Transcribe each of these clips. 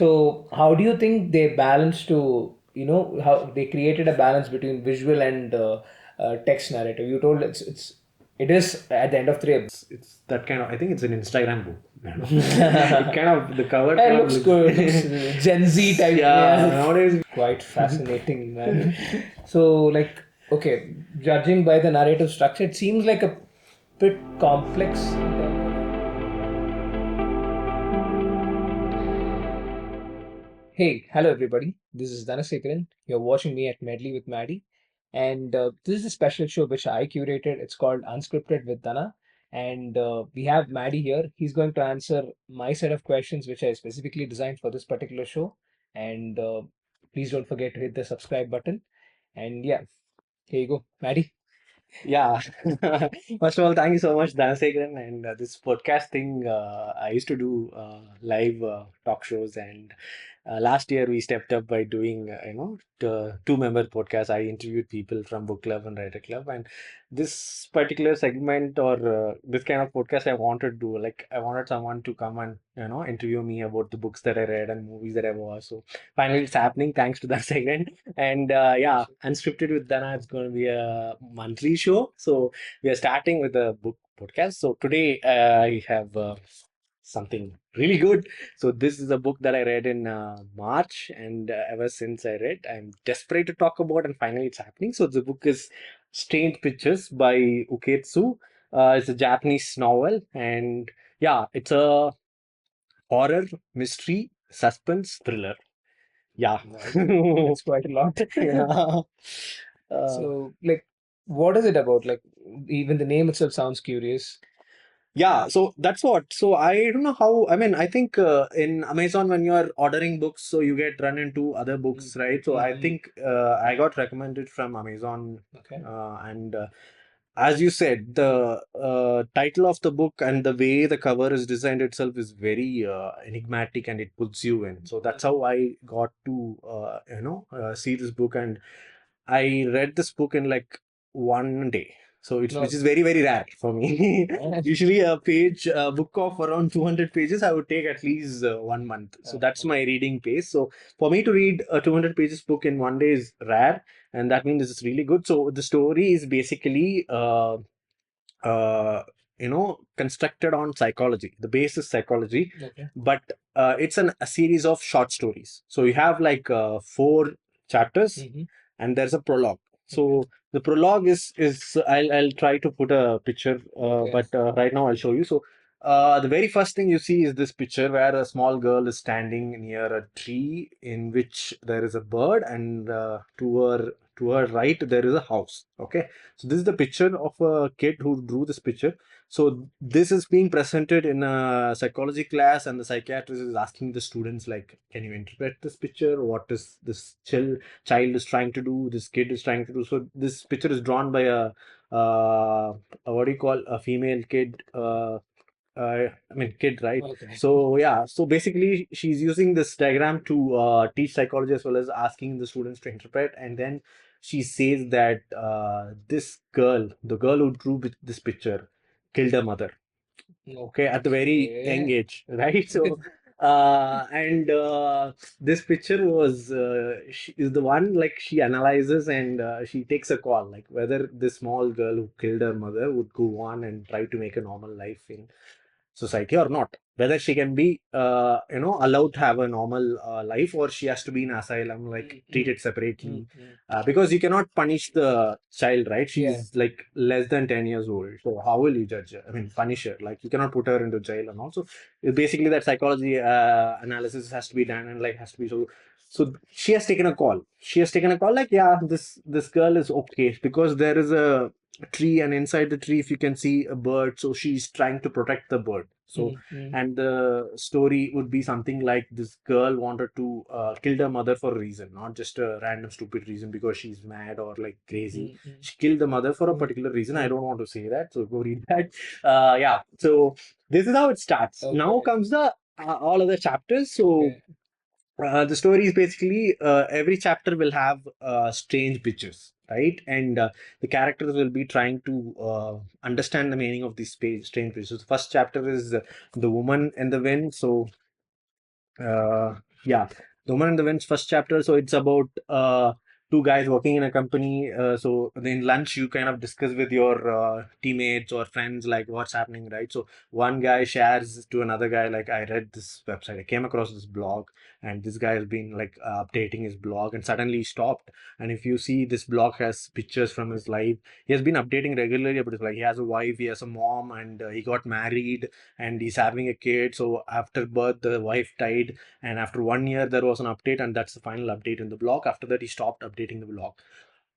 So how do you think they balance to, how they created a balance between visual and text narrative? You told it is at the end of three. It's that kind of. I think it's an Instagram book. It kind of the cover It kind of looks looks. good. Looks Gen Z type. Yeah, Yeah. nowadays. Quite fascinating, man. So, like, okay, judging by the narrative structure, it seems like a bit complex in terms of. Hey, hello everybody. This is Dhanasekaran. You're watching me at Medley with MaddiE. And this is a special show which I curated. It's called Unscripted with Dhana. And we have MaddiE here. He's going to answer my set of questions, which I specifically designed for this particular show. And please don't forget to hit the subscribe button. And yeah, here you go, MaddiE. Yeah. First of all, thank you so much, Dhanasekaran. And this podcast thing, I used to do live talk shows, and last year we stepped up by doing, the two-member podcast. I interviewed people from book club and writer club, and this particular segment or this kind of podcast I wanted to do, like I wanted someone to come and interview me about the books that I read and movies that I watched. So finally, it's happening thanks to that segment. And yeah, Unscripted with Dana, it's going to be a monthly show. So we are starting with a book podcast. So today I have something really good. So this is a book that I read in March, and ever since I read, I'm desperate to talk about, and finally it's happening. So the book is Strange Pictures by Uketsu. It's a Japanese novel, and yeah, it's a horror, mystery, suspense, thriller. Yeah. Wow, that's quite a lot. Yeah. Uh, So, like, what is it about? Like, even the name itself sounds curious. yeah, so that's what. So I don't know how. I mean, I think in Amazon when you are ordering books, so you get run into other books, right? So I Mm-hmm. think I got recommended from Amazon, Okay. and as you said, the title of the book and the way the cover is designed itself is very enigmatic, and it puts you in. So that's how I got to see this book, and I read this book in like one day. So it's which No. is very very rare for me. Yeah. Usually a book of around 200 pages I would take at least 1 month. So that's my reading pace. So for me to read a 200 pages book in one day is rare, and that means it's really good. So the story is basically constructed on psychology. The base is psychology, Okay. but it's a series of short stories. So you have like four chapters, Mm-hmm. and there's a prologue. Okay. So the prologue is I'll try to put a picture, Okay. but right now I'll show you. So the very first thing you see is this picture where a small girl is standing near a tree in which there is a bird, and to her right there is a house. Okay, so this is the picture of a kid who drew this picture. So this is being presented in a psychology class, and the psychiatrist is asking the students like, "Can you interpret this picture? What is this child is trying to do? This kid is trying to do?" So this picture is drawn by a what do you call a female kid? I mean kid, right? Okay. So yeah, so basically she's using this diagram to teach psychology as well as asking the students to interpret, and then she says that this girl, the girl who drew this picture, killed her mother. Okay, at the very young Okay. age, right? So and this picture was is the one like she analyzes, and she takes a call like whether this small girl who killed her mother would go on and try to make a normal life in society or not, whether she can be allowed to have a normal life, or she has to be in asylum, like Mm-hmm. treated separately, Mm-hmm. because you cannot punish the child, right? Yeah. She's like less than 10 years old, so how will you judge her? I mean, punish her, like you cannot put her into jail. And also basically that psychology analysis has to be done, and like has to be so she has taken a call like, yeah, this girl is okay because there is a tree, and inside the tree if you can see a bird, so she's trying to protect the bird. So Mm-hmm. and the story would be something like this girl wanted to kill her mother for a reason, not just a random stupid reason because she's mad or like crazy. Mm-hmm. She killed the mother for a particular reason. I don't want to say that, so go read that. Yeah, so this is how it starts. Now Okay. comes the all other chapters. So Okay. the story is basically every chapter will have strange pictures, right? And the characters will be trying to understand the meaning of these strange pictures. The first chapter is the woman and the wind. So Yeah, The Woman in the Wind's first chapter. So it's about two guys working in a company. So in lunch, you kind of discuss with your teammates or friends like what's happening, right? So one guy shares to another guy like, I read this website, I came across this blog, and this guy has been like updating his blog, and suddenly he stopped. And if you see, this blog has pictures from his life. He has been updating regularly, but it's like he has a wife, he has a mom, and he got married, and he's having a kid. So after birth, the wife died, and after 1 year there was an update, and that's the final update in the blog. After that, he stopped updating the blog.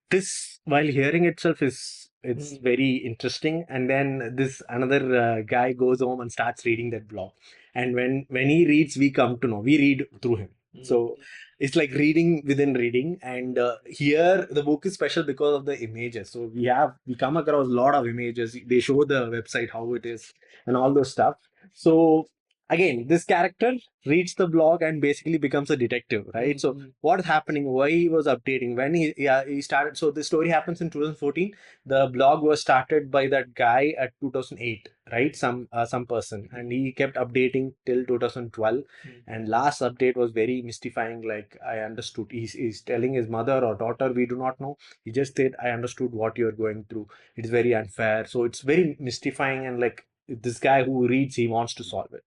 This, while hearing itself, is it's very interesting. And then this another guy goes home and starts reading that blog, and when he reads, we come to know, we read through him. So it's like reading within reading. And here the book is special because of the images. So we come across a lot of images. They show the website how it is and all those stuff. So again, this character reads the blog and basically becomes a detective, right? So what is happening, why he was updating, when he started. So the story happens in 2014. The blog was started by that guy at 2008, right? Some person, and he kept updating till 2012. And last update was very mystifying. Like, I understood, he's telling his mother or daughter, we do not know. He just said, I understood what you're going through. It's very unfair. So it's very mystifying, and like, this guy who reads, he wants to solve it,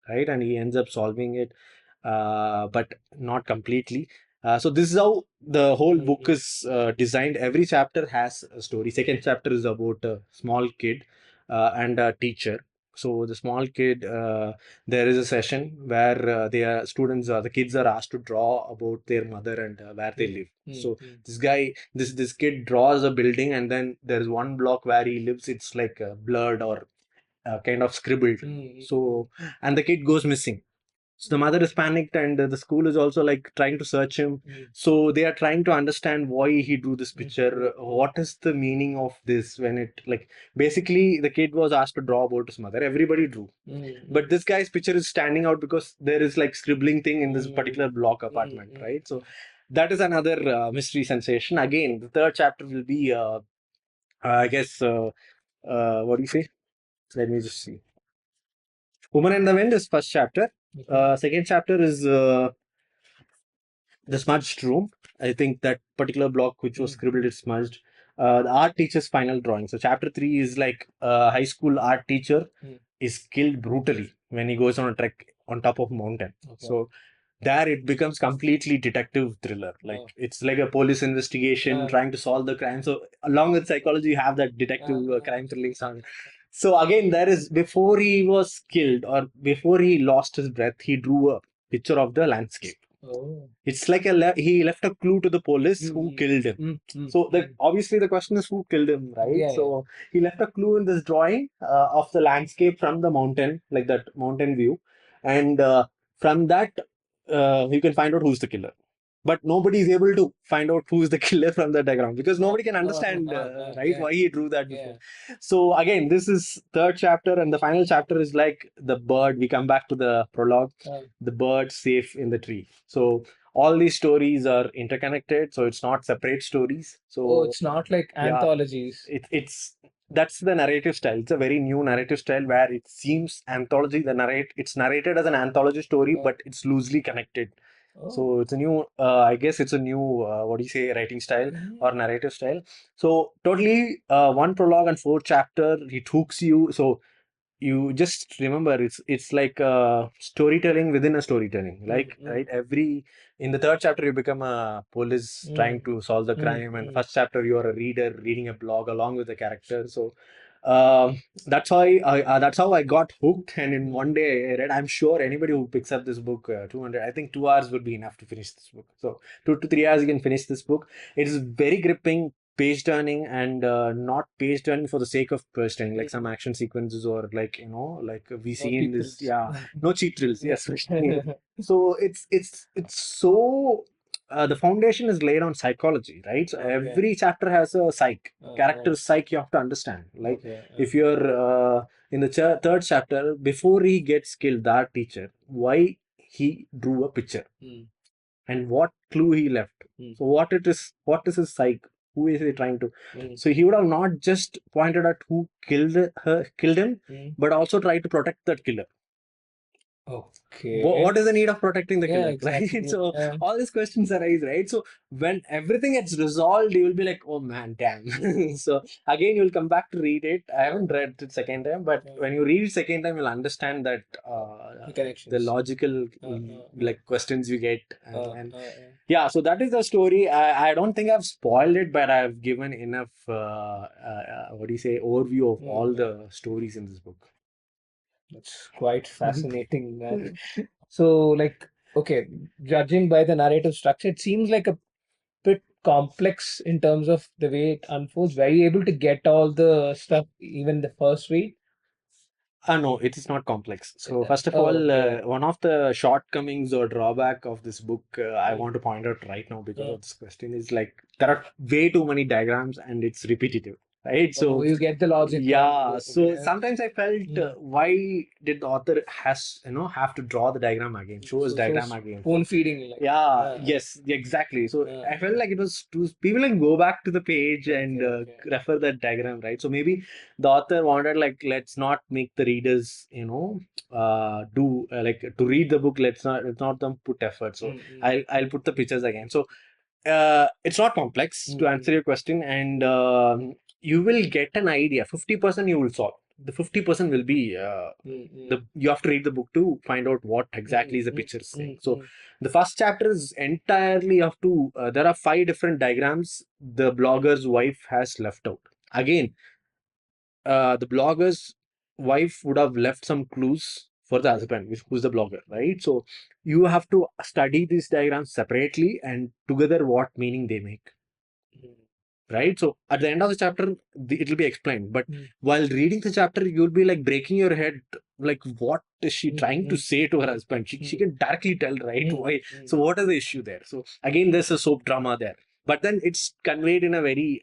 right? And he ends up solving it, but not completely. So this is how the whole book is designed. Every chapter has a story. Second chapter is about a small kid and a teacher. So the small kid, there is a session where the kids are asked to draw about their mother and where they live. So this kid draws a building, and then there is one block where he lives. It's like blurred or kind of scribbled. So, and the kid goes missing. So the mother is panicked, and the school is also like trying to search him. So they are trying to understand why he drew this picture. What is the meaning of this? When it, like, basically the kid was asked to draw about his mother. Everybody drew, but this guy's picture is standing out because there is like scribbling thing in this particular block apartment, right? So that is another mystery sensation. Again, the third chapter will be, I guess, what do you say? Let me just see. Woman and the Wind is first chapter. Second chapter is the smudged room. I think that particular block which was scribbled is smudged. The art teacher's final drawing. So chapter 3 is like a high school art teacher is killed brutally when he goes on a trek on top of a mountain. So there it becomes completely detective thriller. Like, it's like a police investigation trying to solve the crime. So along with psychology, you have that detective crime thrilling sound. So again, there is, before he was killed or before he lost his breath, he drew a picture of the landscape. It's like he left a clue to the police who killed him. So obviously the question is who killed him, right? So he left a clue in this drawing of the landscape from the mountain, like that mountain view, and from that you can find out who's the killer. But nobody is able to find out who's the killer from the diagram because nobody can understand, right, why he drew that before. So again, this is third chapter, and the final chapter is like the bird. We come back to the prologue, the bird safe in the tree. So all these stories are interconnected, so it's not separate stories. So It's not like yeah, anthologies. it's that's the narrative style. It's a very new narrative style where it seems anthology. It's narrated as an anthology story, but it's loosely connected. So it's a new, I guess it's a new, what do you say, writing style or narrative style. So totally, one prologue and four chapter, it hooks you. So you just remember, it's like storytelling within a storytelling, like, right, every in the third chapter you become a police trying to solve the crime, and first chapter you are a reader reading a blog along with the character. So that's how I got hooked, and in one day I read. I'm sure anybody who picks up this book, 200, I think 2 hours would be enough to finish this book. So 2 to 3 hours you can finish this book. It is very gripping, page turning, and not page turning for the sake of page turning, like some action sequences, or like, like we see in this, no cheap thrills, yes. So it's so the foundation is laid on psychology, right? So every chapter has a character's psyche you have to understand. Like, if you're in the third chapter, before he gets killed, that teacher, why he drew a picture and what clue he left. So what is his psyche? Who is he trying to? So he would have not just pointed at who killed him, but also tried to protect that killer. Okay. What is the need of protecting the Yeah, killer, right? exactly. So Yeah. all these questions arise, right? So when everything gets resolved, you will be like, oh man, damn. So again, you'll come back to read it. I haven't read it second time, but Uh, when you read it second time, you'll understand that the the connections. logical Uh, uh, like questions you get, uh, and uh, uh, yeah. So that is the story. I don't think I've spoiled it, but I've given enough what do you say, overview of all uh. the stories in this book. It's quite fascinating, man. So, like, okay, judging by the narrative structure, it seems like a bit complex in terms of the way it unfolds. Were you able to get all the stuff even the first read? No, it is not complex. So, first of Oh, all, okay. one of the shortcomings or drawback of this book, I Mm, want to point out right now because uh, of this question is like there are way too many diagrams and it's repetitive, right? oh, So, you get the logic from yeah. the. So Yeah. sometimes I felt, Mm. why did the author has have to draw the diagram again, show us So diagram again? So spoon feeding, like. yeah, yes, exactly. So Uh, I felt like it was too, people can go back to the page and okay, okay. refer that diagram, right? So maybe the author wanted like, let's not make the readers, do like to read the book. Let's not them put effort. So Mm, mm, I'll put the pictures again. So it's not complex mm, to mm, answer your question, and you will get an idea. 50% you will solve. The 50% will be mm, the mm, you have to read the book to find out what mm, exactly is the mm, picture saying. mm, So mm, the first chapter is entirely up to there are five different diagrams the blogger's wife has left out. Again, the blogger's wife would have left some clues for the husband, who's the blogger, right? So you have to study these diagrams separately and together what meaning they make, mm, right? So at the end of the chapter, it will be explained. But mm, while reading the chapter, you'll be like breaking your head, like what is she mm, trying to mm, say to her mm, husband? She mm, can directly tell, right? mm, Why? mm. So what is the issue there? So again, there's a soap drama there, but then it's conveyed in a very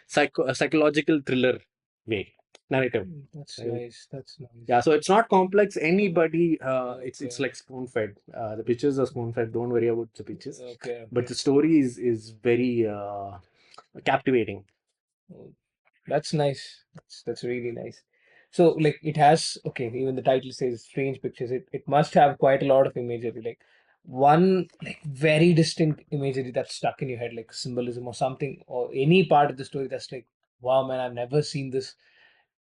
psychological thriller way, narrative. That's Right? nice. That's Yeah, nice. so it's not complex. Anybody, it's Okay. like spoon fed. The pictures are spoon fed. Don't worry about the pictures, Okay. but Okay. the story is very captivating. Oh, that's nice. That's really nice. So like it has okay, even the title says strange pictures. It must have quite a lot of imagery. Like one like very distinct imagery that's stuck in your head, like symbolism or something, or any part of the story that's like, wow, man, I've never seen this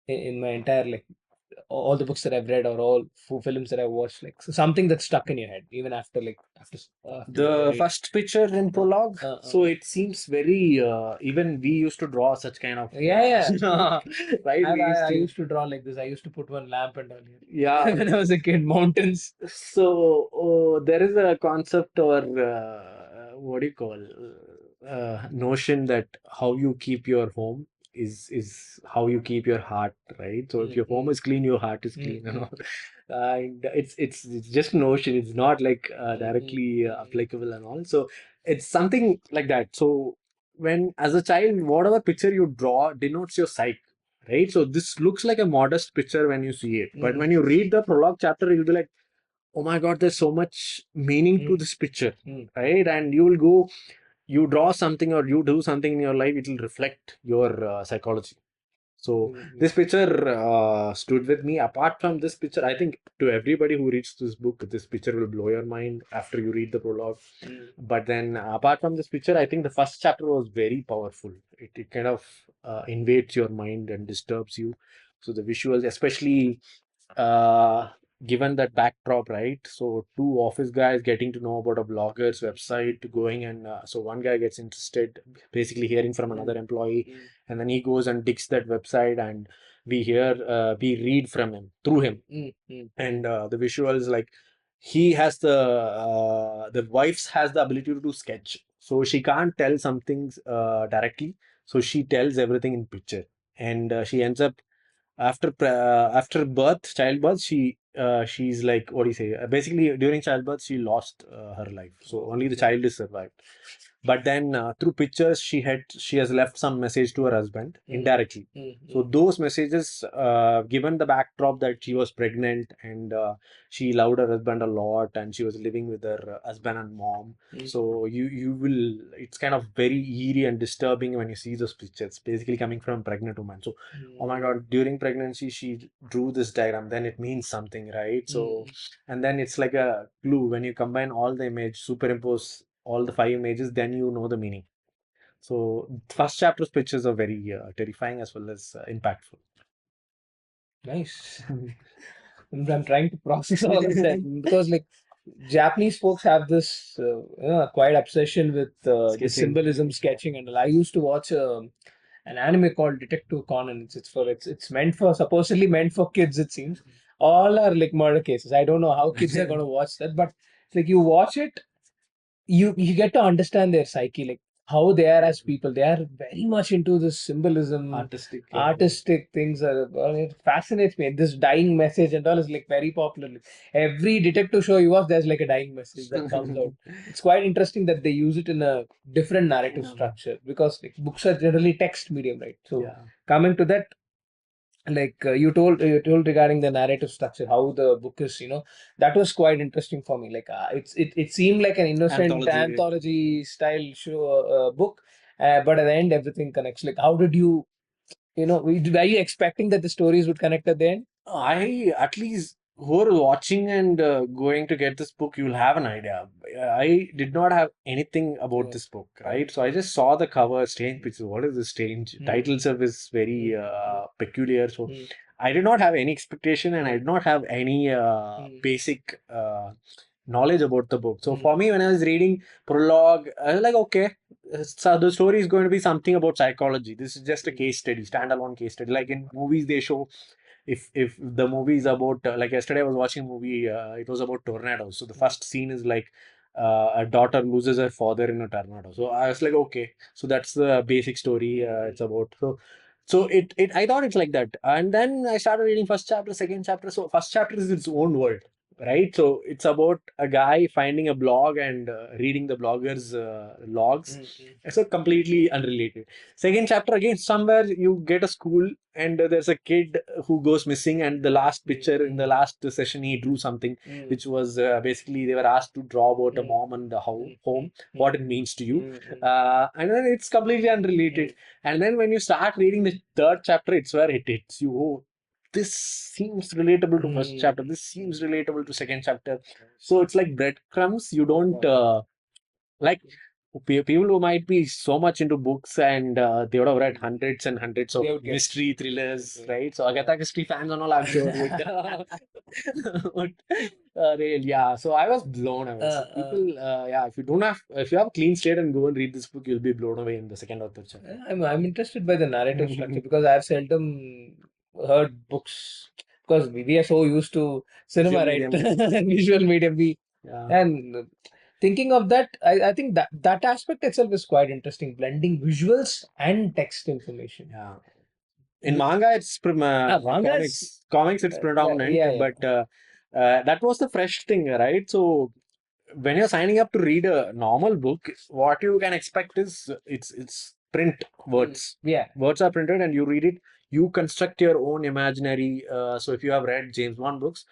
in my entire like all the books that I've read or all films that I've watched. Like so something that's stuck in your head even after like after The read. first picture in Uh, prologue, uh, uh. so it seems very even we used to draw such kind of Yeah, yeah. right, we used I to, used to draw like this. I used to put one lamp and all yeah. here when I was a kid. Mountains. So there is a concept or what do you call notion that how you keep your home is how you keep your heart, right? So if Mm, your home mm, is clean, your heart is mm, clean, and mm, all. And it's just notion. It's not like mm, mm, directly mm, applicable and all. So it's something like that. So when as a child, whatever picture you draw denotes your psyche. Right, so this looks like a modest picture when you see it, but mm, when you read the prologue chapter, you'll be like, oh my god, there's so much meaning to mm, this picture, mm, right? And you will go, you draw something or you do something in your life, it will reflect your psychology. So mm, mm, this picture stood with me. Apart from this picture, I think to everybody who reads this book, this picture will blow your mind after you read the prologue. mm, But then, apart from this picture, I think the first chapter was very powerful. It kind of invades your mind and disturbs you. So the visuals, especially uh, given that backdrop, right? So two office guys getting to know about a blogger's website, going and so one guy gets interested, basically hearing from mm, another employee, mm, and then he goes and digs that website, and we read from him through him, mm, mm, mm, and the visuals like he has the wife has the ability to do sketch, so she can't tell some things directly, so she tells everything in picture, and she ends up after birth, childbirth, she's like, what do you say? Basically, during childbirth, she lost her life, so only the okay. child is survived. but then through pictures she has left some message to her husband indirectly. So those messages, given the backdrop that she was pregnant and she loved her husband a lot and she was living with her husband and mom. So you will, it's kind of very eerie and disturbing when you see those pictures, basically coming from a pregnant woman. So oh my God, during pregnancy she drew this diagram, then it means something, right? So and then it's like a clue when you combine all the image, superimpose all the five images, then you know the meaning. So first chapter's pictures are very terrifying as well as impactful. Nice. I'm trying to process all of that because, like, Japanese folks have this quite obsession with the Sketching. symbolism, sketching, and all. I used to watch an anime called Detective Conan. It's meant for, supposedly meant for kids. It seems all are like murder cases. I don't know how kids are gonna watch that, but it's like you watch it, you get to understand their psyche, like how they are as people. They are very much into this symbolism, Artistic. artistic things. Are well, it fascinates me. This dying message and all is like very popular. Like, every detective show you watch, there's like a dying message that comes out. It's quite interesting that they use it in a different narrative Yeah. structure because like books are generally text medium, right? So Yeah. coming to that, like you told regarding the narrative structure, how the book is, that was quite interesting for me. Like it seemed like an innocent Anthology. anthology style show, book, but at the end everything connects. Like how did you, were you expecting that the stories would connect at the end? I, at least who are watching and going to get this book, you'll have an idea. I did not have anything about Yeah. this book, right? So I just saw the cover, strange pictures. What is this strange? Title itself is very peculiar. So I did not have any expectation and I did not have any basic knowledge about the book. So for me, when I was reading prologue, I was like, okay, so the story is going to be something about psychology. This is just a case study, standalone case study. Like in movies, they show if the movie is about like yesterday I was watching a movie, it was about tornadoes. So the first scene is like a daughter loses her father in a tornado. So I was like, okay, so that's the basic story it's about. So it I thought it's like that, and then I started reading first chapter, second chapter. So first chapter is its own world, right? So it's about a guy finding a blog and reading the blogger's logs. So completely unrelated. Second chapter, again, somewhere you get a school and there's a kid who goes missing, and the last picture in the last session he drew something which was basically they were asked to draw about a mom and the home, what it means to you, and then it's completely unrelated. And then when you start reading the third chapter, it's where it hits you. Oh, this seems relatable to first chapter, this seems relatable to second chapter. So it's like breadcrumbs. You don't like people who might be so much into books and they would have read hundreds and hundreds of They would get. mystery thrillers, right? So Agatha Christie fans and all, I'm sure would, would really, yeah. So I was blown away. So people, yeah, if you have a clean slate and go and read this book, you'll be blown away in the second or third chapter. I'm interested by the narrative structure because I've seldom heard books because we are so used to Visual cinema, right? medium, Visual medium. yeah, And thinking of that, I think that aspect itself is quite interesting, blending visuals and text information. yeah. In manga, it's Manga is comics it's predominant, yeah, yeah. but that was the fresh thing, right? So when you're signing up to read a normal book, what you can expect is it's print words. Yeah. Words are printed and you read it. You construct your own imaginary. So if you have read James Bond books,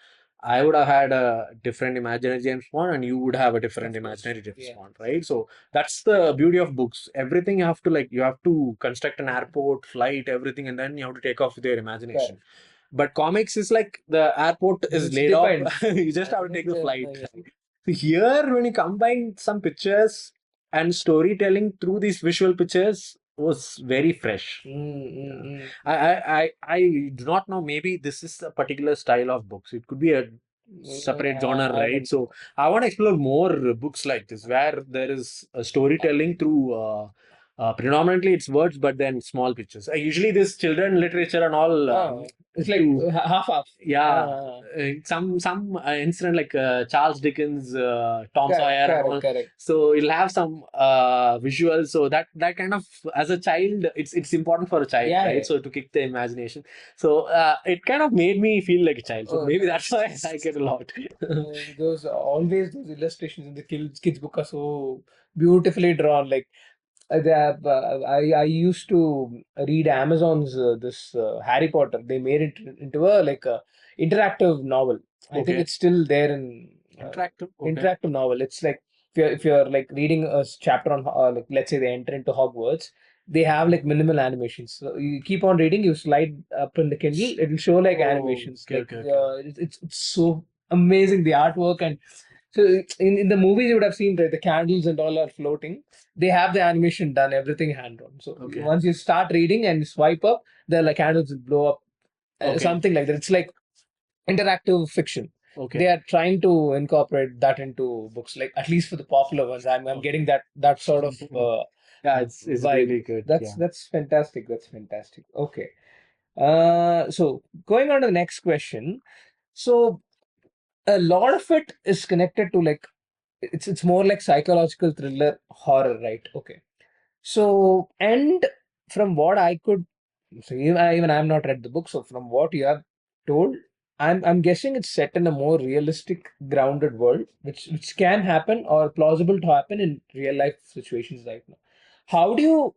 I would have had a different imaginary James Bond, and you would have a different Of course. imaginary James Yeah. Bond, right? So that's the beauty of books. Everything you have to you have to construct an airport, flight, everything, and then you have to take off with your imagination. Correct. But comics is like the airport is It laid off. depends. You just have to take the Yeah, flight. yeah. Here, when you combine some pictures and storytelling through these visual pictures, was very fresh. Yeah. I do not know. Maybe this is a particular style of books. It could be a separate genre, I right? don't know. So I want to explore more books like this, where there is a storytelling through Predominantly it's words, but then small pictures. Usually this children literature and all It's like to half half. yeah, some incident like Charles Dickens, Tom Correct, Sawyer and correct, all. correct. So you'll have some visuals. So that kind of, as a child, it's important for a child, Yeah, right? yeah. So to kick the imagination. So it kind of made me feel like a child. So Oh, maybe that's nice. why I like it a lot. Those always those illustrations in the kids book are so beautifully drawn. Like I used to read Amazon's this Harry Potter. They made it into a like a interactive novel. I think Okay. it's still there in Interactive. Okay. interactive novel. It's like if you're like reading a chapter on like let's say they enter into Hogwarts, they have like minimal animations. So you keep on reading, you slide up in the Kindle, it'll show like Oh, animations. okay, Like okay, okay. it's so amazing the artwork. And so in the movies you would have seen that the candles and all are floating. They have the animation done, everything hand drawn. So Okay. once you start reading and you swipe up, the like candles will blow up, Okay. something like that. It's like interactive fiction. They Okay. are trying to incorporate that into books, like at least for the popular ones. I'm getting Okay. that sort of Yeah, it's vibe. really good. That's Yeah. that's fantastic. That's fantastic. Okay. So going on to the next question. So a lot of it is connected to like it's more like psychological thriller horror, right? Okay. So, and from what I could, so even I'm not read the book. So from what you have told, I'm guessing it's set in a more realistic, grounded world, which can happen or plausible to happen in real life situations right now. How do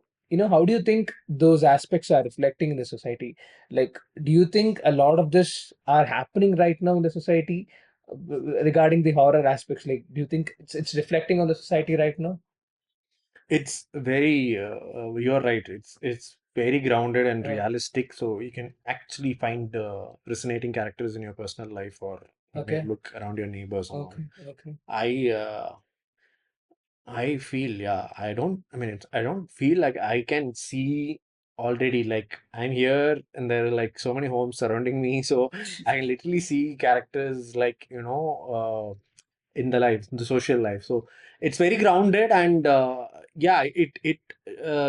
how do you think those aspects are reflecting in the society? Like, do you think a lot of this are happening right now in the society regarding the horror aspects? Like, do you think it's reflecting on the society right now? It's very, you're right. It's very grounded and Uh, realistic. So you can actually find resonating characters in your personal life, or you may okay. look around your neighbors and all. Okay, okay. I uh, I feel, yeah, I mean, I don't feel like I can see already, like I'm here and there are like so many homes surrounding me. So I can literally see characters like, in the life, the social life. So it's very grounded, and yeah, it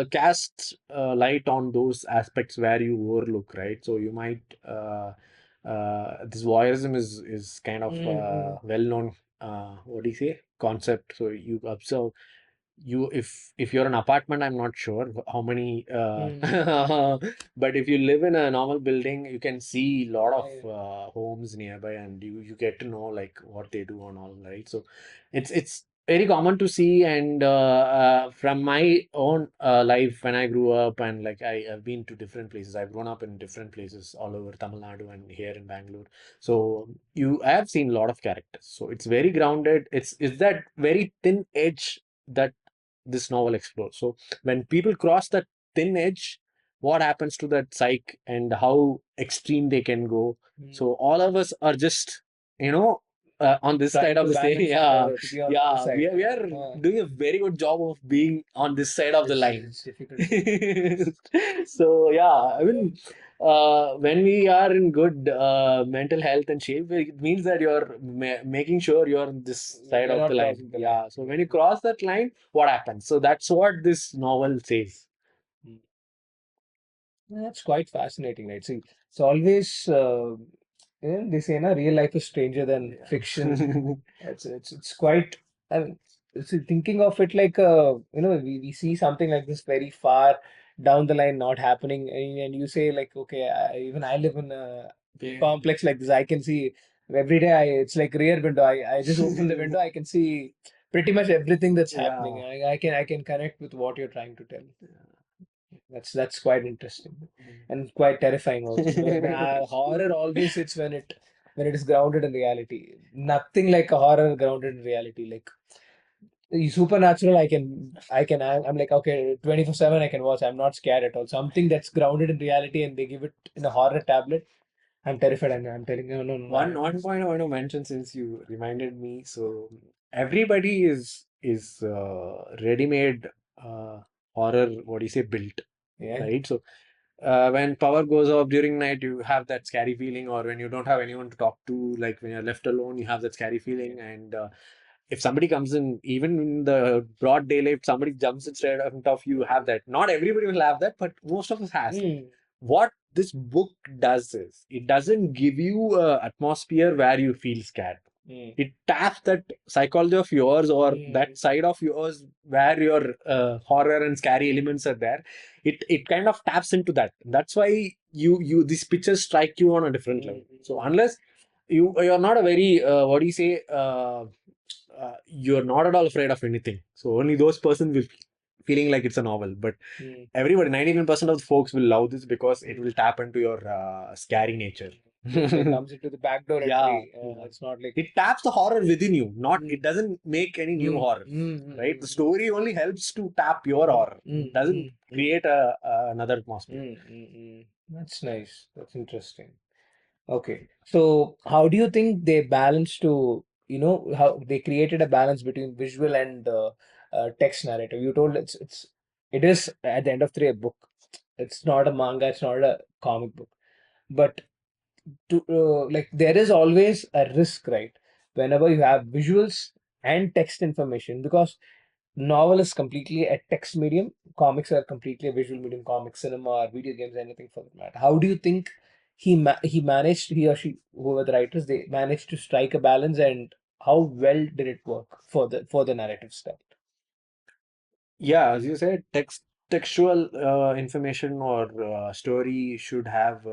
casts light on those aspects where you overlook, right? So you might this voyeurism is kind of Mm-hmm. well known. What do you say? Concept. So you observe, if you're an apartment, I'm not sure how many Mm. but if you live in a normal building, you can see a lot Yeah, of yeah. homes nearby, and you get to know like what they do and all, right? So it's very common to see. And from my own life, when I grew up, and like I have been to different places, I've grown up in different places all over Tamil Nadu and here in Bangalore. So I have seen a lot of characters. So it's very grounded. It's that very thin edge that this novel explores. So when people cross that thin edge, what happens to that psyche and how extreme they can go. Mm. So all of us are just, you know, on this side Trying of to the state. balance Yeah, to be on the other yeah, side. we are doing a very good job of being on this side of the line. It's difficult to do. So yeah, I mean, when we are in good mental health and shape, it means that you're making sure you're on this side You're of the not line. crossing the line. Yeah. So when you cross that line, what happens? So that's what this novel says. Mm. That's quite fascinating, right? See, it's always they say, na, real life is stranger than fiction. Yeah. It's quite. I mean, see, thinking of it like we see something like this very far down the line not happening, and you say like, okay, even I live in a Yeah. complex like this. I can see every day. It's like rear window. I just open the window. I can see pretty much everything that's happening. Yeah. I can connect with what you're trying to tell. That's quite interesting and quite terrifying also. But horror always hits when it is grounded in reality. Nothing like a horror grounded in reality. Like supernatural, I'm like okay, 24/7 I can watch. I'm not scared at all. Something that's grounded in reality and they give it in a horror tablet. I'm terrified. I'm telling you, no, no, no. One point I want to mention, since you reminded me. So everybody is ready-made horror. What do you say? Built, Yeah. right? So when power goes off during night, you have that scary feeling, or when you don't have anyone to talk to, like when you're left alone, you have that scary feeling. And if somebody comes in, even in the broad daylight, somebody jumps in straight in front of you, have that. Not everybody will have that, but most of us has. Mm, What this book does is it doesn't give you a atmosphere where you feel scared. mm, It taps that psychology of yours, or that mm, side of yours where your horror and scary elements are there. It kind of taps into that. That's why you these pictures strike you on a different level. mm, So mm, unless you're not a very what do you say, you're not at all afraid of anything, so only those persons will feeling like it's a novel. But mm, everybody, 99% of the folks will love this because it mm. will tap into your scary nature. It like comes into the backdoor Yeah, entry. yeah. It's not like It taps the horror within you, not, mm, it doesn't make any new mm, horror, mm, right? The mm, story only helps to tap your mm, horror. mm, It doesn't mm, mm, create another atmosphere. That's nice. That's interesting. Okay. So how do you think they balance to, how they created a balance between visual and text narrative? You told it is at the end of the day a book. It's not a manga, it's not a comic book. But to like there is always a risk, right? Whenever you have visuals and text information, because novel is completely a text medium, comics are completely a visual medium, comics, cinema, or video games, anything for that matter. How do you think he managed, he or she, whoever the writers, they managed to strike a balance, and how well did it work for the narrative style? Yeah, as you said, textual information or story should have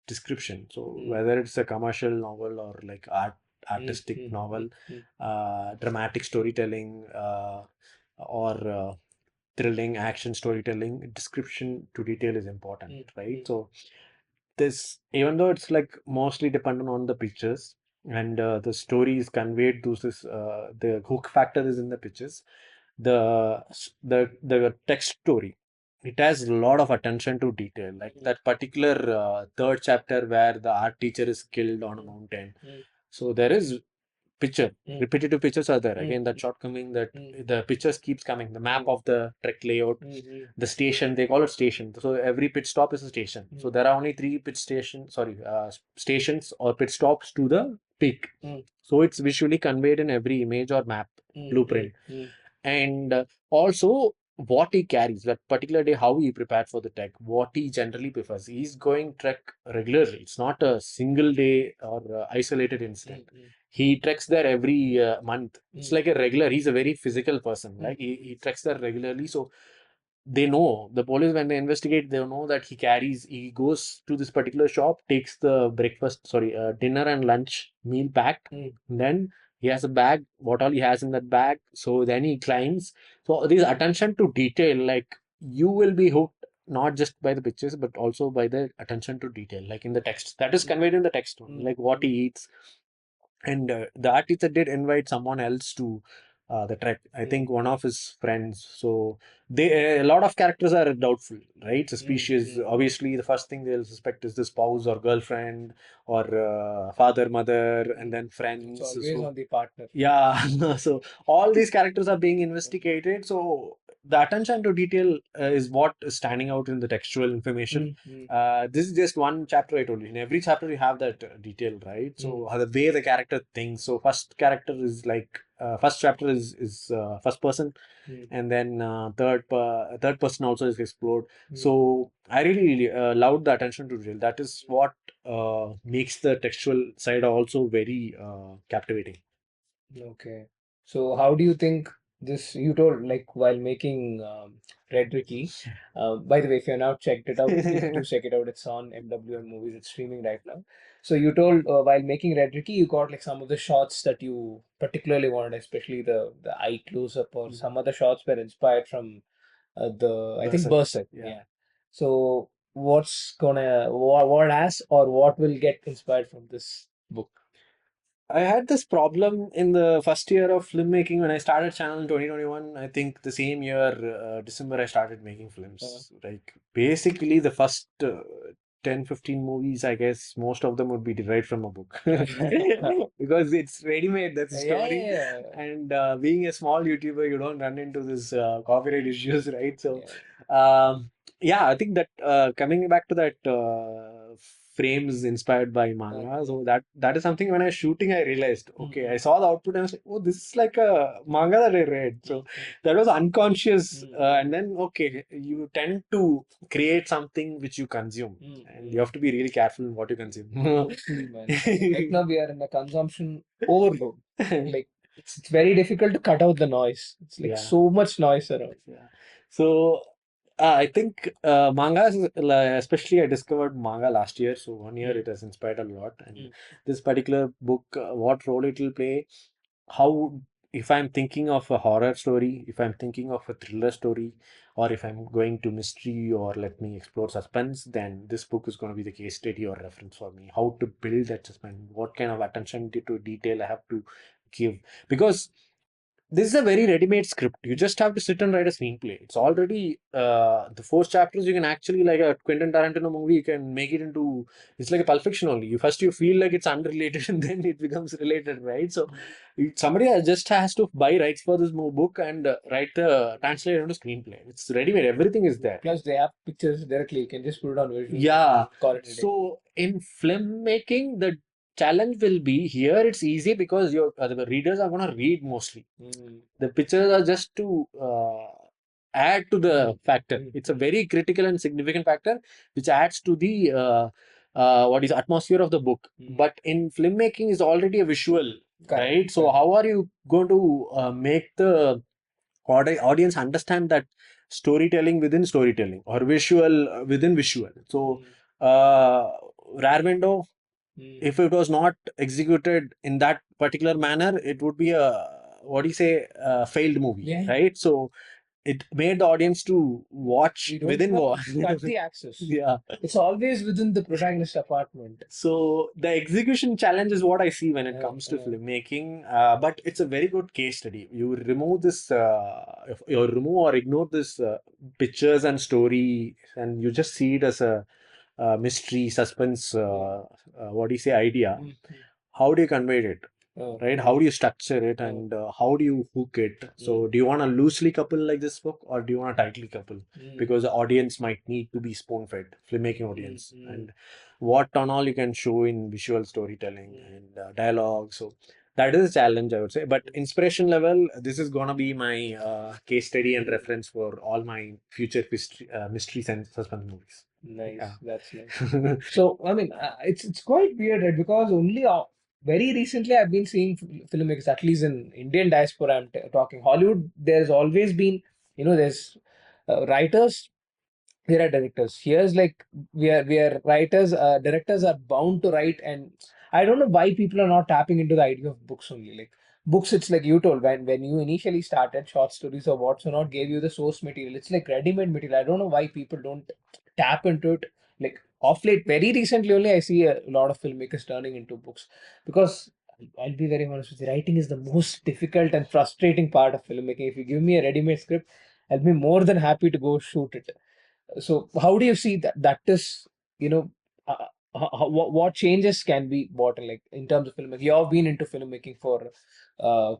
description. So Mm, whether it's a commercial novel or like mm, artistic mm, novel, mm, mm, dramatic storytelling, or thrilling action storytelling, description to detail is important, mm, right? mm, So this, even though it's like mostly dependent on the pictures, and the story is conveyed through this, the hook factor is in the pictures. The text story, it has a lot of attention to detail, like mm, that particular third chapter where the art teacher is killed on a mm, mountain. mm, So there is picture, mm, repetitive pictures are there. mm, Again, that shortcoming, that mm, the pictures keeps coming, the map mm, of the trek layout, mm, mm, the station, they call it station. So every pit stop is a station. So mm, there are only three pit stations, sorry, stations or pit stops to the peak. mm, So it's visually conveyed in every image or map, mm, mm, blueprint. mm, And also what he carries that particular day, how he prepared for the trek, what he generally prefers. He's going trek regularly. It's not a single day or isolated incident. mm, He treks there every month. It's mm, like a regular. He's a very physical person. mm, Like he treks there regularly. So they know, the police, when they investigate, they know that he goes to this particular shop, takes the breakfast, sorry, dinner and lunch meal packed. mm, Then he has a bag, what all he has in that bag. So then he climbs. So this attention to detail, like you will be hooked not just by the pictures, but also by the attention to detail, like in the text. That is mm, conveyed in the text only, mm, like what he mm, eats. And the art teacher did invite someone else to the trek. I mm, think one of his friends. So they, a lot of characters are doubtful, right? mm, Suspicious. mm. Obviously, the first thing they'll suspect is the spouse or girlfriend or father, mother, and Mm. then It's friends. always So on the partner. yeah, so all these characters are being investigated. So the attention to detail is what is standing out in the textual information. Mm, mm, This is just one chapter I told you. In every chapter you have that detail, right? mm, So the way the character thinks. So first character is like first chapter is first person, mm, and then third person also is explored. mm. So I really loved the attention to detail. That is what makes the textual side also very captivating. Okay. So how do you think this, you told like while making Red Ricky, by the way, if you're not checked it out, please do check it out. It's on MWM Movies. It's streaming right now. So you told while making Red Ricky, you got like some of the shots that you particularly wanted, especially the eye close up, or some other shots were inspired from the, I think, Berserk. Berserk. Yeah. Yeah. So what has or what will get inspired from this book? I had this problem in the first year of filmmaking when I started channel in 2021. I think the same year, December, I started making Uh, films. Like basically the first 10, 15 movies, I guess most of them would be derived from a book yeah, because it's ready-made, that's the yeah, story. yeah. And being a small YouTuber, you don't run into this copyright issues, right? So, Yeah. um, yeah, I think that coming back to that frames inspired by manga. So that is something when I was shooting, I realized, okay, I saw the output and I was like, oh, this is like a manga that I read. So that was unconscious. And then, okay, you tend to create something which you consume. And you have to be really careful in what you consume. Totally, man. Right now we are in a consumption overload. Like it's very difficult to cut out the noise. It's like Yeah. so much noise around. Yeah. So I think mangas, especially I discovered manga last year. So 1 year it has inspired a lot. And this particular book, what role it will play, how if I'm thinking of a horror story, if I'm thinking of a thriller story, or if I'm going to mystery or let me explore suspense, then this book is going to be the case study or reference for me. How to build that suspense, what kind of attention to detail I have to give, because this is a very ready-made script. You just have to sit and write a screenplay. It's already the four chapters. You can actually, like a Quentin Tarantino movie, you can make it into. It's like a Pulp Fiction only. You first you feel like it's unrelated, and then it becomes related, right? So somebody just has to buy rights for this book and write the translate it into screenplay. It's ready-made. Everything is there. Plus they have pictures directly. You can just put it on visuals. Yeah. Call it a day. So in filmmaking, the challenge will be here. It's easy because your the readers are gonna read mostly. The pictures are just to add to the factor. It's a very critical and significant factor which adds to the what is atmosphere of the book. But in filmmaking is already a visual, right? So how are you going to make the audience understand that storytelling within storytelling or visual within visual? So rare window, if it was not executed in that particular manner, it would be a what do you say, a failed movie, right? So it made the audience to watch We don't within cut the axis. yeah. It's always within the protagonist apartment. So the execution challenge is what I see when it comes to filmmaking. But it's a very good case study. You remove this, you remove or ignore this pictures and story, and you just see it as a mystery, suspense, what do you say, idea. How do you convey it? Right? How do you structure it and how do you hook it? So, do you want a loosely couple like this book or do you want a tightly couple? Because the audience might need to be spoon fed, filmmaking audience, and what on all you can show in visual storytelling and dialogue. So, that is a challenge, I would say. But inspiration level, this is gonna be my case study and reference for all my future mysteries and suspense movies. Nice, Yeah. that's nice. So, I mean, it's quite weird, right? Because only very recently I've been seeing filmmakers, at least in Indian diaspora, I'm talking Hollywood. There's always been, there's writers, there are directors. Here's like we are writers, directors are bound to write, and I don't know why people are not tapping into the idea of books only. Like books, it's like you told when you initially started short stories or whatnot gave you the source material. It's like ready-made material. I don't know why people don't tap into it. Like off late, very recently only I see a lot of filmmakers turning into books because I'll be very honest with you, writing is the most difficult and frustrating part of filmmaking. If you give me a ready-made script, I'll be more than happy to go shoot it. So how do you see that is, you know, what changes can be brought in, like in terms of filmmaking? You have been into filmmaking for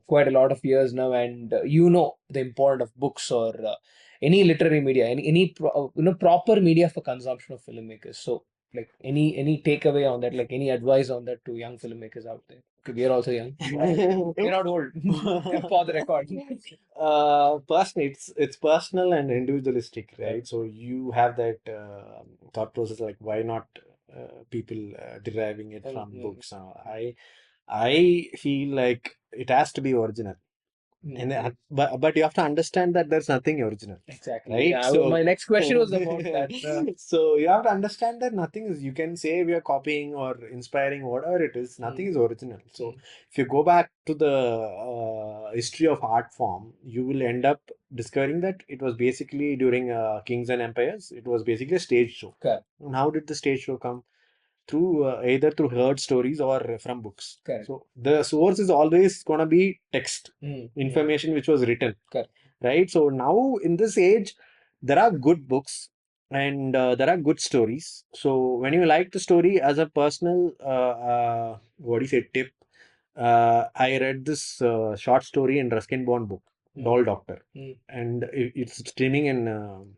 quite a lot of years now, and you know the importance of books or any literary media, proper media for consumption of filmmakers. So like any takeaway on that, like any advice on that to young filmmakers out there? Okay, we are also young. We're not old. For the record. Personally, it's personal and individualistic, right? So you have that thought process, like why not people deriving it from books. I feel like it has to be original. And but you have to understand that there's nothing original. Exactly. Right? Yeah, So my next question was about that. so you have to understand that nothing is, you can say we are copying or inspiring, whatever it is, nothing is original. So if you go back to the history of art form, you will end up discovering that it was basically during Kings and Empires, it was basically a stage show. Correct. And how did the stage show come? Through either through heard stories or from books. Correct. So the source is always gonna be text, information which was written. Correct. Right. So now in this age, there are good books and there are good stories. So when you like the story, as a personal, what do you say, tip? I read this short story in Ruskin Bond book, Doll Doctor, and it's streaming in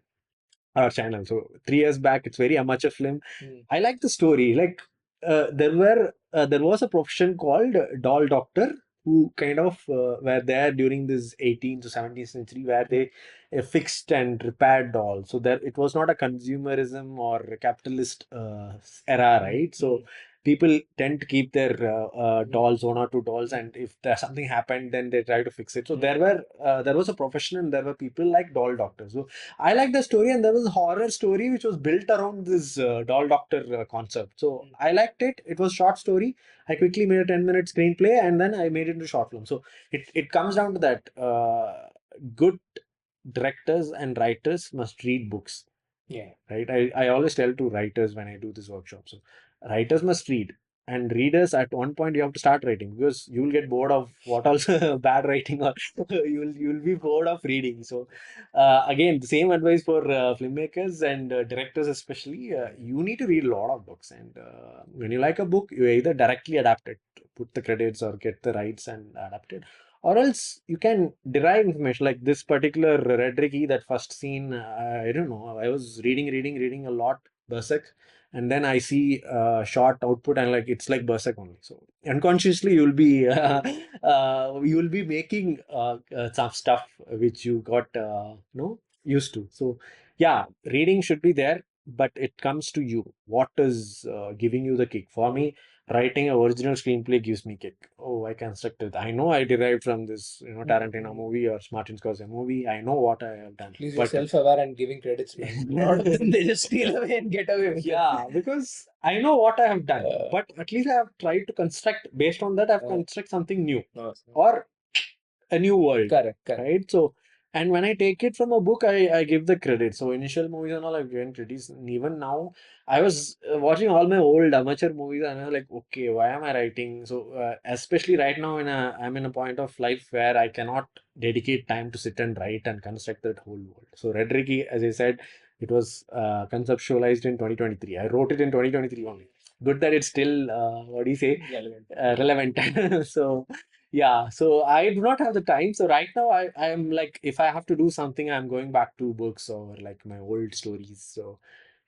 our channel. So 3 years back, it's very amateur film. Mm. I like the story. Like there was a profession called doll doctor who kind of were there during this 18th to 17th century where they fixed and repaired dolls. So there it was not a consumerism or a capitalist era, Mm. right? So people tend to keep their Mm. dolls, one or two dolls, Mm. and if there's something happened, then they try to fix it. So Mm. there was a profession and there were people like doll doctors. So I like the story, and there was a horror story which was built around this doll doctor concept. So Mm. I liked it. It was short story. I quickly made a 10-minute screenplay, and then I made it into short film. So it comes down to that. Good directors and writers must read books, Yeah. right? I always tell to writers when I do this workshop. So writers must read, and readers at one point you have to start writing because you will get bored of what also bad writing, or you'll be bored of reading. So again, the same advice for filmmakers and directors especially. You need to read a lot of books, and when you like a book, you either directly adapt it, put the credits, or get the rights and adapt it, or else you can derive information like this particular Redricky, that first scene. I don't know. I was reading a lot Berserk, and then I see short output and like it's like Berserk only. So unconsciously you will be making some stuff which you got used to. So yeah, reading should be there, but it comes to you. What is giving you the kick? For me, writing a original screenplay gives me kick. Oh, I constructed. I know I derived from this, Tarantino Mm. movie or Martin Scorsese movie. I know what I have done. At least you're But self-aware and giving credits, man. A lot of them, they just steal away and get away with it. yeah, because I know what I have done. Uh, But at least I have tried to construct based on that. I've uh, construct something new awesome. or a new world, Correct, correct. right? So, and when I take it from a book, I give the credit. So initial movies and all I've given credits, and even now I was watching all my old amateur movies, and I was like, okay, why am I writing? So especially right now, I'm in a point of life where I cannot dedicate time to sit and write and construct that whole world. So Red Ricky, as I said, it was conceptualized in 2023. I wrote it in 2023 only. Good that it's still what do you say, Relevant. relevant. So yeah, so I do not have the time. So right now I am like, if I have to do something, I'm going back to books or like my old stories. So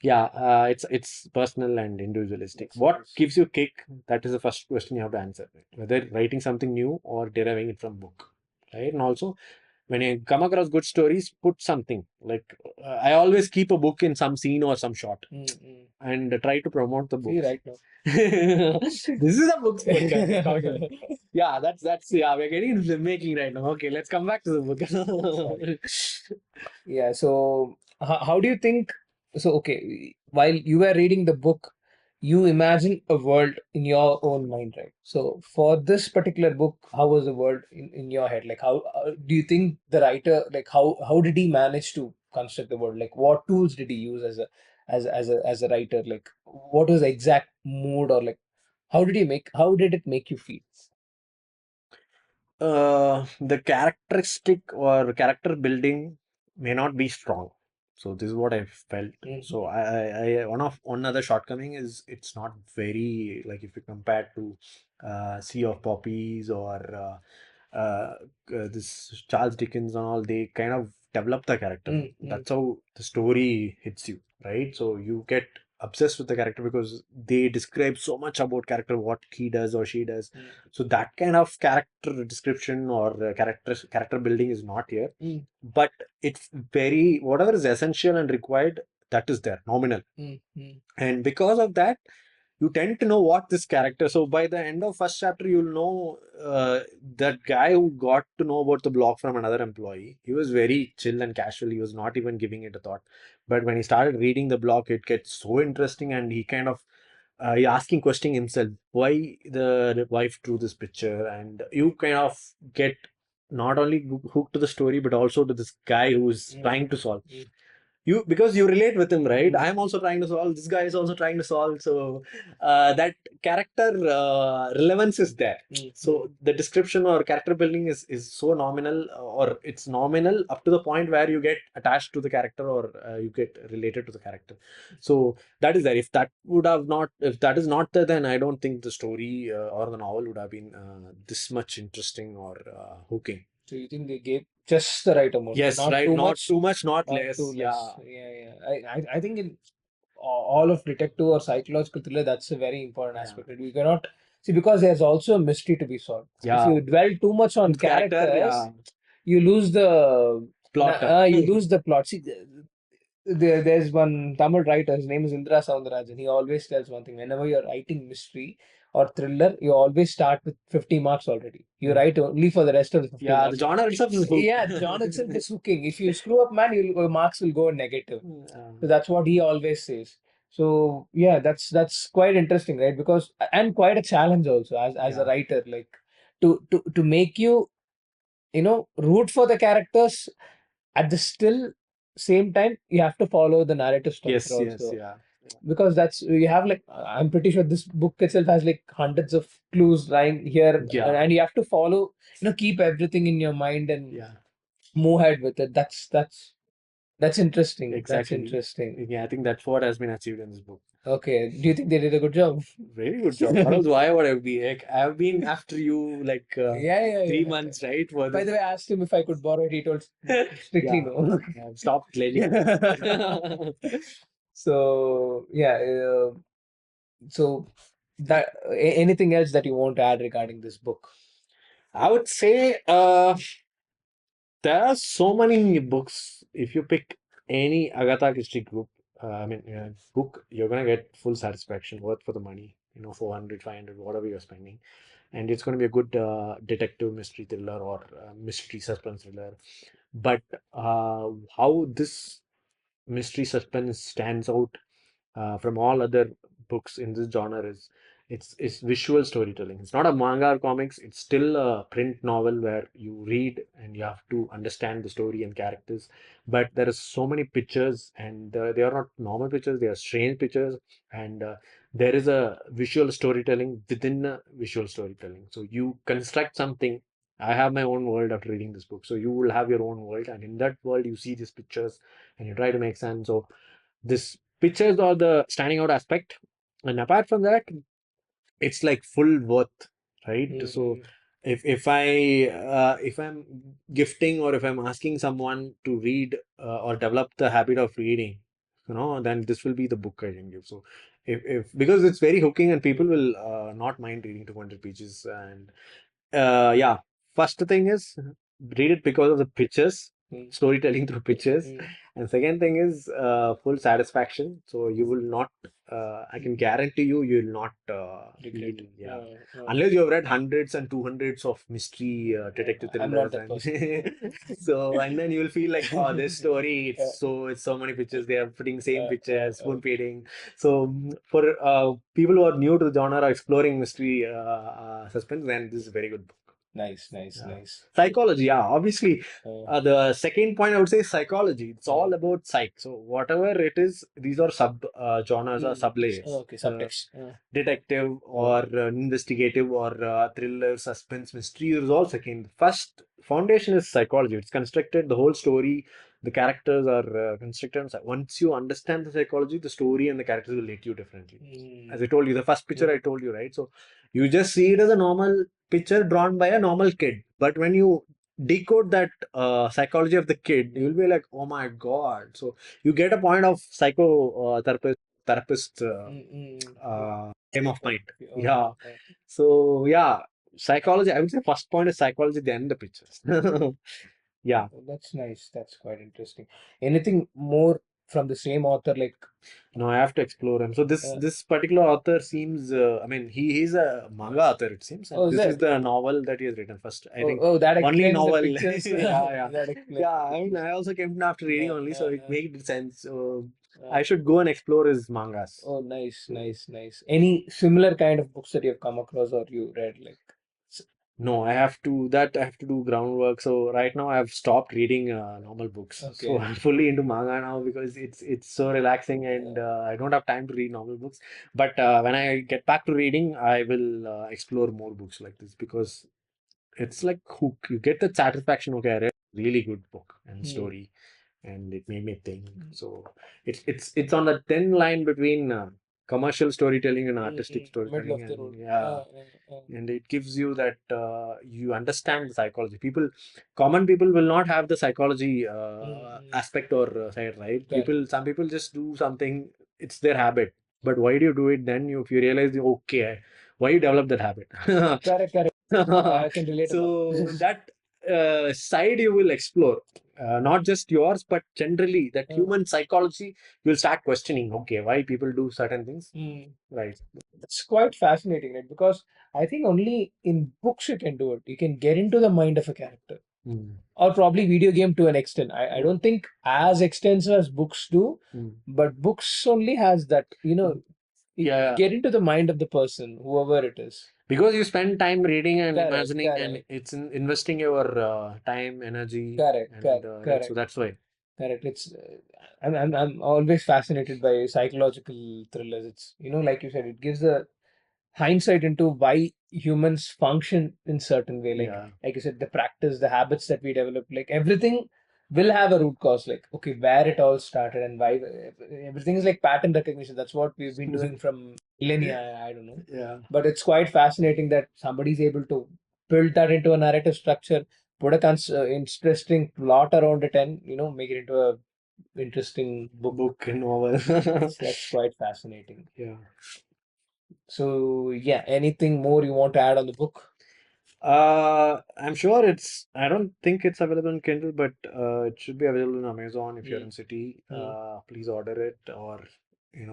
yeah, it's personal and individualistic. That's What nice. gives you kick? That is the first question you have to answer. Whether writing something new or deriving it from book, right? And also when you come across good stories, put something like I always keep a book in some scene or some shot Mm. and try to promote the See, books. right now. This is a books podcast we're talking about. Yeah, that's yeah, we're getting into filmmaking right now. Okay, let's come back to the Sorry. book. Yeah, so how do you think? So, okay, while you were reading the book, you imagine a world in your own mind, right? So, for this particular book, how was the world in your head? Like, how do you think the writer, like, how did he manage to construct the world? Like, what tools did he use as a writer? Like, what was the exact mood, or like, how did it make you feel? The characteristic or character building may not be strong. So this is what I felt. So Mhm. one other shortcoming is it's not very, like if you compare to Sea of Poppies or this Charles Dickens and all, they kind of develop the character. Mm. That's how the story hits you, right? So you get obsessed with the character because they describe so much about character, what he does or she does. Mm. So that kind of character description or character building is not here, Mm. but it's very whatever is essential and required, that is there, nominal. Mm. Mm. And because of that, you tend to know what this character. So by the end of first chapter, you'll know that guy who got to know about the blog from another employee. He was very chill and casual. He was not even giving it a thought. But when he started reading the blog, it gets so interesting, and he kind of he asking question himself why the wife drew this picture, and you kind of get not only hooked to the story but also to this guy who's Mm. trying to solve Mm. you, because you relate with him, right? Mm. I'm also trying to solve, this guy is also trying to solve. So that character relevance is there. Mm. So Mm. the description or character building is so nominal, or it's nominal up to the point where you get attached to the character, or you get related to the character. So that is there. If that is not there, then I don't think the story or the novel would have been this much interesting or hooking. So you think they gave just the right amount, Yes, not right. too Not much, too much, not not less. too Yeah, less. Yeah, yeah. I think in all of detective or psychological thriller, that's a very important yeah, aspect. Right? We cannot see because there's also a mystery to be solved. If yeah. you dwell too much on With character, characters, yeah. you lose the Plot. you lose the plot. See, there's one Tamil writer, his name is Indra Soundarajan. He always tells one thing: whenever you're writing mystery or thriller, you always start with 50 marks already. You Mm. write only for the rest of the 50 Yeah, the marks. genre itself is hook. Yeah, John itself is hooking. If you screw up, man, your marks will go negative. So that's what he always says. So yeah, that's quite interesting, right? Because and quite a challenge also as a Yeah. writer, like to make you root for the characters at the still same time you have to follow the narrative structure Yes, yes, also yeah. because that's you have like I'm pretty sure this book itself has like hundreds of clues lying here Yeah, and you have to follow keep everything in your mind and yeah, move ahead with it. That's interesting. That's exactly. interesting. Yeah, I think that's what has been achieved in this book. Okay, do you think they did a good job? Very good job. Or else why would I be like I've been after you like Yeah, yeah, 3 months, right? For by this. the way, I asked him if I could borrow it. He told strictly Yeah, no. I've stopped letting you. So yeah, so that anything else that you want to add regarding this book? I would say there are so many books. If you pick any Agatha Christie group, book, you're gonna get full satisfaction, worth for the money. 400, 500, whatever you're spending, and it's gonna be a good detective mystery thriller or mystery suspense thriller. But how this mystery suspense stands out from all other books in this genre is it's visual storytelling. It's not a manga or comics. It's still a print novel where you read and you have to understand the story and characters. But there are so many pictures, and they are not normal pictures. They are strange pictures, and there is a visual storytelling within a visual storytelling. So you construct something. I have my own world after reading this book. So you will have your own world, and in that world, you see these pictures and you try to make sense. So this pictures are the standing out aspect, and apart from that, it's like full worth, right? So Mm, if I'm gifting or if I'm asking someone to read or develop the habit of reading, then this will be the book I can give. So if because it's very hooking and people will not mind reading 200 pages. And yeah, first thing is read it because of the pictures, mm, storytelling through pictures. mm, And second thing is full satisfaction. So you will not, I can mm. guarantee you, you will not feel, Regret. yeah. Unless you have read hundreds and 200s of mystery detective I'm not thrillers, that and person. so, and then you will feel like, oh, this story, Yeah, it's so many pictures. They are putting same uh, uh, pictures, uh, spoon feeding. So for people who are new to the genre or exploring mystery suspense, then this is a very good book. nice, nice, Yeah. nice. Psychology, yeah, obviously. Uh, The second point I would say is psychology. It's uh, all about psych. So whatever it is, these are sub genres or sub layers. okay, subtext. Detective Uh, or investigative or thriller, suspense, mystery is all second. First foundation is psychology. It's constructed the whole story. The characters are constructed. Once you understand the psychology, the story and the characters will hit you differently. As I mm, told you, the first picture I mm, told you, right? So you just see it as a normal picture drawn by a normal kid. But when you decode that psychology of the kid, you'll mm, be like, oh my God. So you get a point of psycho therapist frame of mind. okay, Yeah. okay. So yeah, psychology. I would say first point is psychology, then the pictures. Yeah. That's nice. That's quite interesting. Anything more from the same author, like, No, I have to explore him. So this uh, this particular author seems. He's a manga author. It seems, and oh, is this is that? the novel that he has written first. I Oh, think oh, that only explains the novel. pictures. Yeah, yeah, That explains yeah. the I mean, pictures. I also came to after reading Uh, only, so uh, it uh, made sense. So uh. I should go and explore his mangas. Oh, nice, So nice, nice. Any similar kind of books that you've come across or you read, like? no, I have to do groundwork. So right now I've stopped reading normal books. So Okay. I'm fully into manga now because it's so relaxing and Uh, I don't have time to read normal books. But when I get back to reading, I will explore more books like this because it's like hook. You get the satisfaction. Okay, I read a really good book and hmm. story, and it made me think. So it's on the thin line between. commercial storytelling and artistic Middle storytelling, of the and road. yeah, and it gives you that you understand the psychology. Common people will not have the psychology Mm-hmm. aspect or side, right? Correct. Some people just do something, it's their habit. But why do you do it then? If you realize, okay, why you develop that habit? Correct. Correct. I can relate a lot. So that side you will explore, not just yours, but generally that Uh, human psychology. You'll start questioning, okay, why people do certain things, mm. right? It's quite fascinating, right? Because I think only in books you can do it. You can get into the mind of a character, Mm. or probably video game to an extent. I Mm. don't think as extensive as books do, Mm. but books only has that, you Yeah, get into the mind of the person, whoever it is. because you spend time reading and Correct, imagining, and correct, it's investing your time, energy, correct, and correct, right. So correct, that's why. correct. I'm always fascinated by psychological thrillers. It's, like you said, it gives a hindsight into why humans function in certain way. Yeah. Like you said, the practice, the habits that we develop, like everything will have a root cause. Like, okay, where it all started and why everything is like pattern recognition. That's what we've been doing from millennia. I don't know, Yeah. but it's quite fascinating that somebody's able to build that into a narrative structure, put a interesting plot around it, and make it into a interesting book. Book and novel. That's quite fascinating. Yeah. So yeah, anything more you want to add on the book? I'm sure I don't think it's available in Kindle, but it should be available in Amazon if you're in Mm, city. mm. Please order it, or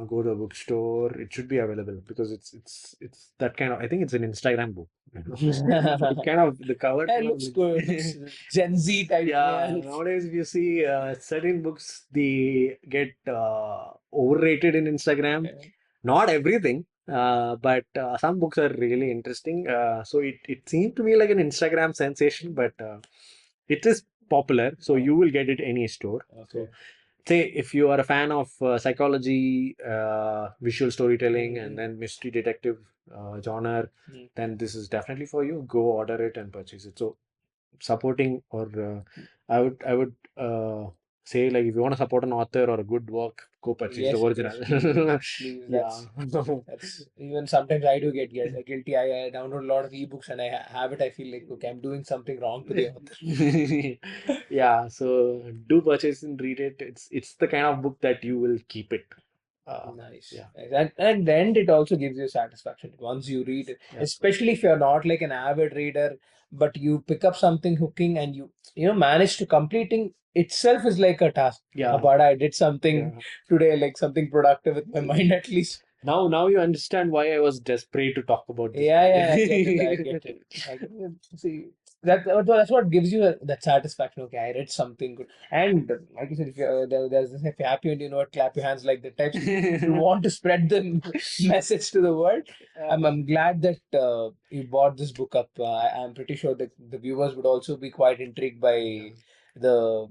go to a bookstore. It should be available because it's that kind of. I think it's an Instagram book. It kind of the cover It kind of looks good. Looks Gen Z type. Yeah. yeah. Nowadays, if you see certain books, they get overrated in Instagram. Yeah. Not everything, but some books are really interesting. So it seemed to me like an Instagram sensation, but it is popular. So Oh, you will get it any store. So okay. say if you are a fan of psychology, visual storytelling, and Mm, then mystery detective genre, mm. then this is definitely for you. Go order it and purchase it. So supporting, or I would say, like, if you want to support an author or a good work, go purchase the Yes, yes, original. please, please. Yeah. That's even sometimes I do get guilty. I download a lot of ebooks and I have it. I feel like, okay, I'm doing something wrong to the author. Yeah, so do purchase and read it. It's the kind of book that you will keep it. Nice. Yeah. And then it also gives you satisfaction once you read it, Yeah. especially if you're not like an avid reader, but you pick up something hooking and you manage to completing itself is like a task. Yeah. But I did something Yeah. today, like something productive with my mind at least. Now you understand why I was desperate to talk about this Yeah, book. yeah, I get it. I get it. I get it. See, that's what gives you that satisfaction. Okay, I read something good. And like you said, if there's this, if you're happy and you know what, clap your hands like the types. If you want to spread the message to the world, I'm glad that you bought this book up. I'm pretty sure that the viewers would also be quite intrigued Yeah. by the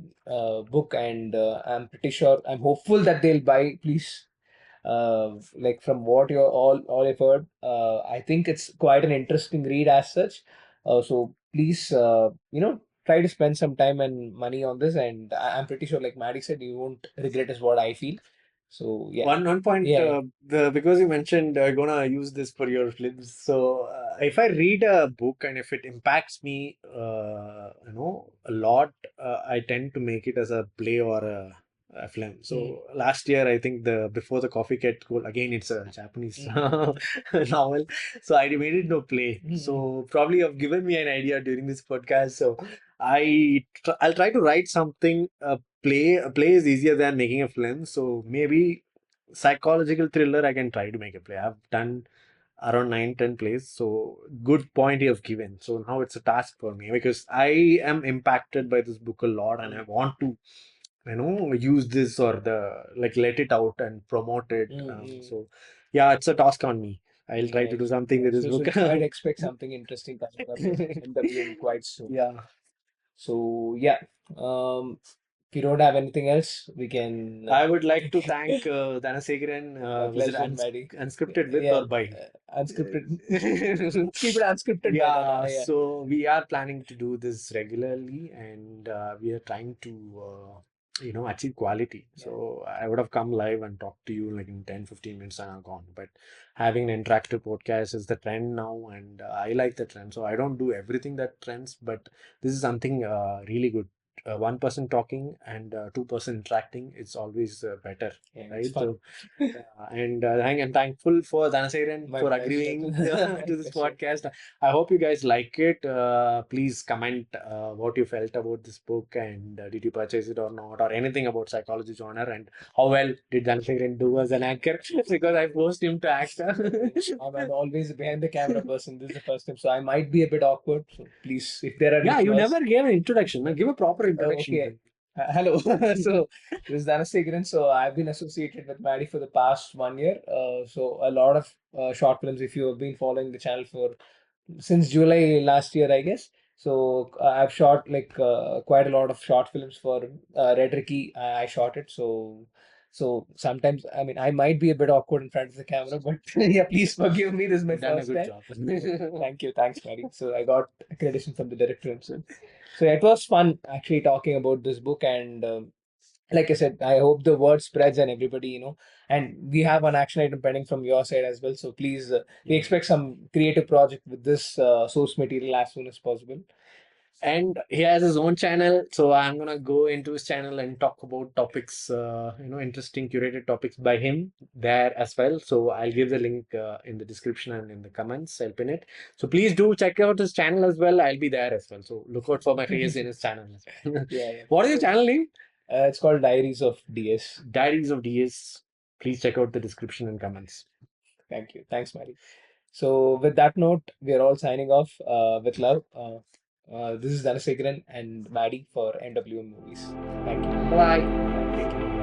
book, and I'm pretty sure, I'm hopeful that they'll buy. Please, like from what you all have heard, I think it's quite an interesting read as such. So please, try to spend some time and money on this, and I'm pretty sure, like MaddiE said, you won't regret, is what I feel. So yeah, One point, yeah, yeah. because you mentioned gonna use this for your films. So if I read a book and if it impacts me, a lot, I tend to make it as a play or a film. Mm, So last year, I think the Before the Coffee Get Cold, again, it's a Japanese mm, novel. So I made it no play. mm, mm, So probably you've given me an idea during this podcast. So I'll try to write something. A play is easier than making a film. So maybe psychological thriller I can try to make a play. I've done around 9-10 plays, so good point you have given. So now it's a task for me because I am impacted by this book a lot and I mm, want to use this or the like let it out and promote it. mm, mm. So yeah, it's a task on me. I'll try to do Nice, something with nice. this So book. you might expect something interesting coming up in the bloom quite soon. Yeah. So yeah, if you don't have anything else, we can. I would like to thank Dhanasekaran. My Was it pleasure, Maddie. unscripted with Yeah, or by? unscripted. Let's keep it unscripted by Yeah, Dhana. Yeah. so we are planning to do this regularly, and we are trying to achieve quality. Yeah, So I would have come live and talked to you like in 10-15 minutes and I'm gone. But having an interactive podcast is the trend now, and I like the trend. So I don't do everything that trends, but this is something really good. One person talking and two-person interacting, it's always better, yeah, it's right? fun. So and I'm thankful for Dhanasekaran My for pleasure. agreeing My to this pleasure. podcast. I hope you guys like it. Please comment what you felt about this book, and did you purchase it or not, or anything about psychology genre, and how well did Dhanasekaran do as an anchor? Because I forced him to act. I'm always a behind the camera person. This is the first time, so I might be a bit awkward. So please, if there are any Yeah, you flaws, never gave an introduction. Now give a proper oh, introduction okay. then. Hello. So this is Dhanasekaran. So I've been associated with MaddiE for the past 1 year. So a lot of short films. If you have been following the channel for since July last year, I guess. So I've shot like quite a lot of short films for Red Ricky. I shot it. So sometimes I mean I might be a bit awkward in front of the camera, but yeah, please forgive me. This is my You've done a first good time. job. Thank you, thanks, Mary. So I got accreditation from the director himself. So it was fun actually talking about this book, and like I said, I hope the word spreads and everybody, and we have an action item pending from your side as well. So please, we Yeah. expect some creative project with this source material as soon as possible. And he has his own channel, so I'm gonna go into his channel and talk about topics, interesting curated topics by him there as well. So I'll give the link in the description and in the comments. I'll pin it. So please do check out his channel as well. I'll be there as well. So look out for my face in his channel as well. Yeah, yeah. What is your So channel name? it's called Diaries of DS. Diaries of DS. Please check out the description and comments. Thank you. Thanks, Mary. So with that note, we are all signing off with love. This is Dhanasekaran and MaddiE for NWM Movies. Thank you. Bye. Take care.